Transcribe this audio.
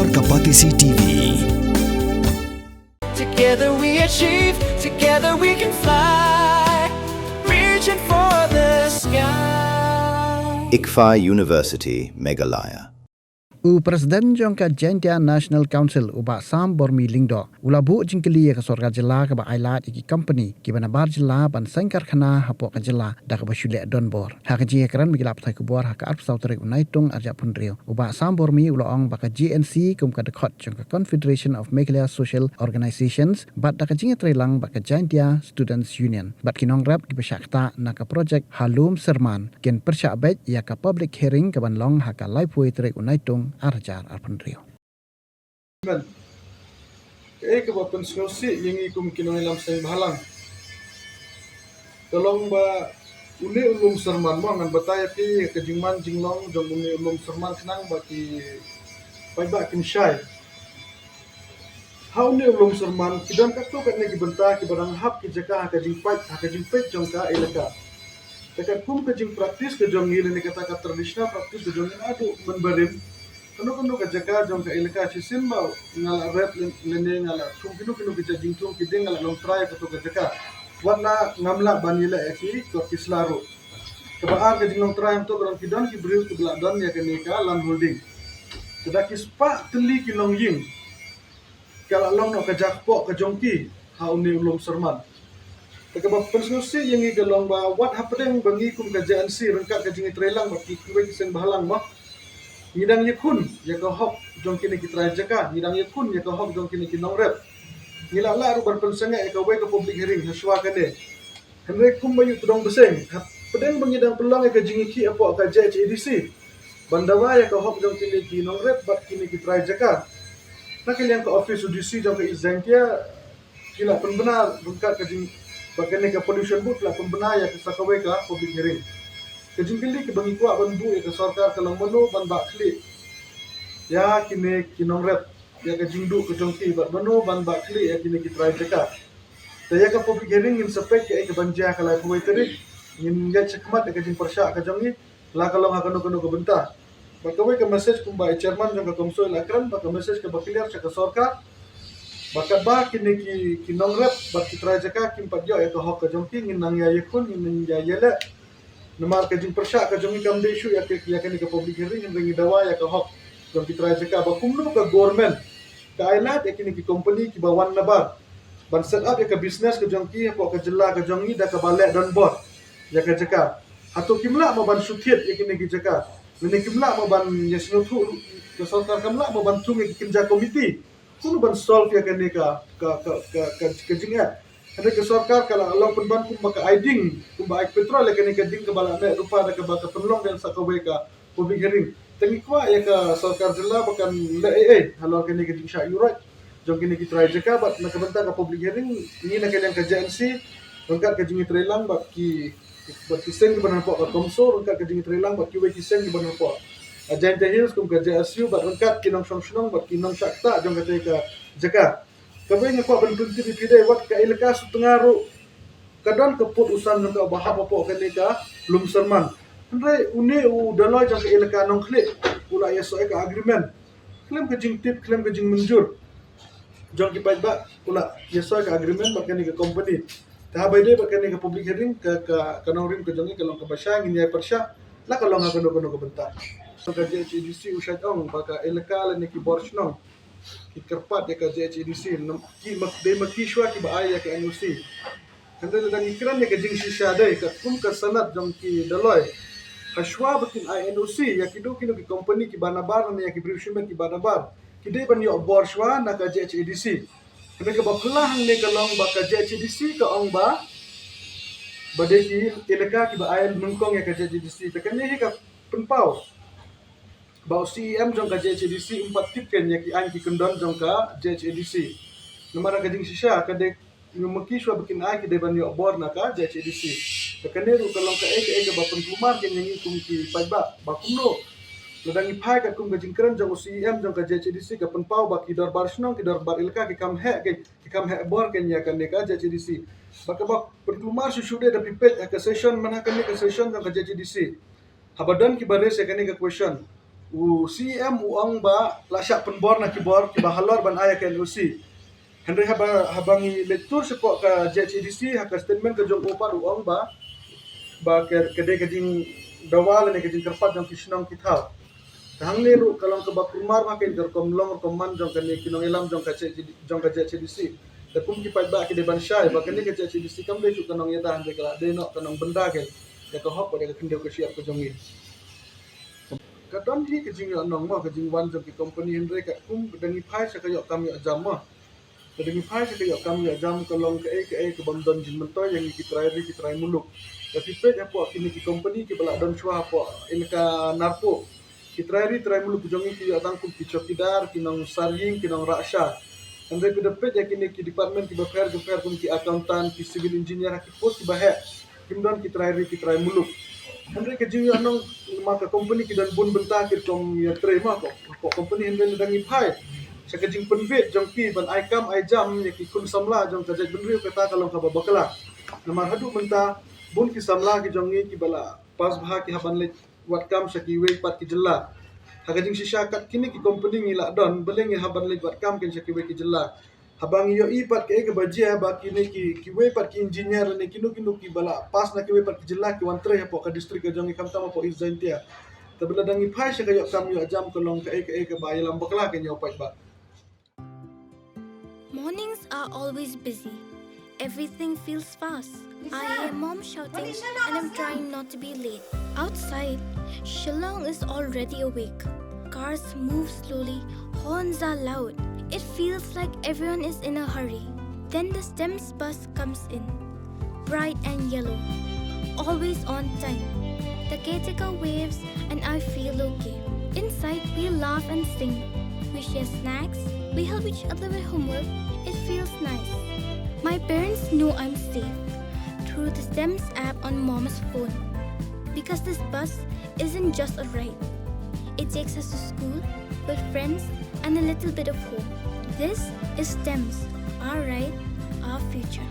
Kapatisi TV. Together we achieve, together we can fly, reaching for the sky. ICFA University, Meghalaya. Presiden jongka Jaintia National Council uba sam bormi lingdo ulabu jingkeli ka sorga jela ka ba ailat iki company ki bana bar jela ban sangkar khana hapo ka jela da ka basule donbor ha ka ji karan migilap thai ku bor ha ka arp sautre unaitung arja punrio uba sam bormi uloong ba ka GNC kum ka dekhot jongka Confederation of Meghalaya Social Organizations bat da ka jinga trelang ba ka Jaintia Students Union bat kinong rap ki besakta na ka project Halum Serman ken persya bet ya ka public hearing ka ban long ha ka live poetry unaitung arjar arpandrio. Ke bapen snosi yang ikum kinong ilam sang bahalang. Tolong ba uni ulum serman mo ngan bataya ti kejingman jinglong jong uni ulum serman kenang baki pai ba kim syai. Ha uni ulum serman kidam kakto kat ne kibenta ki barang hap ki jaka ka jing pet jong ka elaka. Tekat kum ke jing praktis ke jong ngile ni kata tradisional praktis ke jong adu menbarim. Kanu ka jaga jong ka ilaka sisim ba ngala rep lene ngala kum kinu ka jing tum kiding ngala long try ka to ka jaga wala ngamla banila eki ko kislaro ka ka jing long try to ka kidon ki briu ki bla don ya ka ni ka land holding kada kispa teli ki long ying kala long no ka jakpo ka jongki ha uni ulum serman ka ba persnusi yang i long ba what happening bangi kum ka JNC rengka ka jing trelang ba ki kuwe ki sen bahalang ma ngidang yakun ya ka hok jong kini kita jaka ngidang yakun ya ka hok jong kini kinong rep ngila la ru berpensanga e ka we ka public hearing haswa ka de henre kum bayu tudong beseng pedeng bangidang peluang e ka jingiki apo ka JHADC bandawa ya ka hok jong kini kinong rep bat kini kita jaka nak yang ka office UDC jong ka Jaintia kila penbenar bungkat ka jing bagane ka pollution boot la penbenar ya ka sakawe ka public hearing kejingkili ke bangi kuat bandu ya ke sarkar kelang mano ban bakli ya kini kinong rep ya ke jingdu ke jongki bat mano ban bakli ya kini kita jaka saya ke public hearing in sepek ya ke banja kalai kuai terik ingin ya cekmat ke jing persyak ke jongi la kalong hakano ke benta bakawai ke message kumbai chairman jong ke komsoi lakran bak message ke bakiliar ke sarkar bakat ba kini kinong rep bat kita jaka kimpat yo ya ke hok ke jongki ingin nang ya yakun ingin ya yele namar ka jing persyak ka jong ikam de issue ya kan ka public hearing yang ringi dawa ya ka hok jong kita jaka ba kumno ka government ka ailat ya kini ki company ki bawan nabar ban set up ya ka business ka jong ki po ka jela ka jong ni da ka balek don board ya ka jaka atau kimla ma ban suthiet ya kini ki jaka ni kimla ma ban yasno thu ka sarkar kamla ma ban tung ki kinja committee kuno ban solve ya kini ka jingat ada ke sarkar kalau Allah penban kum baka aiding kum ba petrol le kene keding ke bala me rupa ada ke baka penlong dan sakawe ka public hearing tengi kwa ya ka sarkar jela bakan le halo kene keding sya yurat jong kene ki try jeka bat na kebenta ka public hearing ni na kene ka JNC rengkat ke jingi trelang bat ki seng ki banan po ka komso rengkat ke jingi trelang bat ki we ki seng ki banan po Jaintia Hills kum ka JSU bat rengkat kinong song bat kinong syakta jong ka jeka kabay nga ko ban kunti pide wat ka ilaka su tengaru kadon keput usan ka bahap apa kani ka lum serman andre uni u dalai jang ka ilaka nong klik ula ya so ka agreement klaim ka jing tip klaim ka jing menjur jong ki ba ula ya so ka agreement ba kani ka company ta bay de ba kani ka public hearing ka kanong rim ka jong ka long ka basya nginya persya la ka long ka no ka benta so ka JHADC usad ong ba ka ilaka la ni ki borsnong ikerpat ya ka JHADC ki de makishwa ki baaya ka NUC kanda dan ikran ya ka jing shisha dai ka kum ka sanat jong ki daloy hashwa bakin INOC ya ki do ki company ki banabar ne ya ki briefshment ki banabar ki de ban yo borshwa na ka JHADC kanda ka baklah ne ka long ba ka JHADC ka ong ba bade ki ilaka ki baaya mungkong ya ka JHADC ta kan ni ka penpau bau CEM jong ka JHADC 4 tip ken ya ki an ki kendon jong ka JHADC nomor ka jing shisha ka de maki shwa bikin ai ki de ban yo bor na ka JHADC ka kaneru ka long ka ka ba pun kumar ken yang kum ki paiba ba kumno ladang ipai ka kum ka jing kran jong CEM jong ka JHADC ka pen pau ba ki dor bar snong ki dor bar ilka ki kam he bor ken ya kan ka JHADC ba ka ba pun kumar su shude da pipet ka session mana kan ka session jong ka JHADC habadan ki bare se kan ka question CM uang ba lasyak penbor na kibor kiba halor ban aya ken usi Henry habangi lecture sepok ka JCDC haka statement ke jong upar uang ba kede kejing dawal ne kejing kerpat jong kisnong kitau tahang leru kalong ke baprumar makin kerkom long koman jong kan kinong ilam jong ka JCDC takum ki ba ke de ban syai ba kan ke JCDC kam de kanong yata hande kala de no kanong benda ke ya ko hop de kendeu ke siap ke jong kadon hi kejing anong ma kejing wan jong ki company Henry ka kum dangi phai sa kayo kami ajam ma dangi phai sa kayo kami ajam kalong ke bam don jin mentoy yang kitrai muluk tapi pet apa kini ki company ki bala don chua apa inka narpo kitrai muluk jong ki atang kum ki chokidar kinong saring kinong raksha Henry ku depet ya kini ki department ki baper kum ki accountant ki civil engineer ki post ki bahe kimdon kitrai muluk Henry kejing anong maka company ki dan bun benta ki tong ya terima ko company Henry dangi phai sa kejing penbet jong ki ban ai kam ai jam ya ki kun samla jong ka benri kata kalong ka babakala namar hadu menta bun ki samla ki jong ki bala pas bha ki haban le wat kam sa ki we pat ki jella ha kejing shisha kat kini ki company ngila don beleng haban le wat kam ken sa ki we ki jella habang yo ipat ke bajia ba kini ki we pat ki engineer ne kinu ki bala pas na ki we pat ki jela ki wantre po ka district ka jong kam tama po izantia tabla dangi phai sa kayo kam yo jam kolong ka ba yalam bakla ke nyo pat ba Mornings are always busy. Everything feels fast. I hear mom shouting and I'm trying not to be late. Outside, Shillong is already awake. Cars move slowly, horns are loud. It feels like everyone is in a hurry. Then the STEMS bus comes in, bright and yellow, always on time. The caretaker waves and I feel okay. Inside, we laugh and sing. We share snacks, we help each other with homework. It feels nice. My parents know I'm safe through the STEMS app on mom's phone. Because this bus isn't just a ride. It takes us to school with friends and a little bit of hope. This is STEMS, our ride, our future.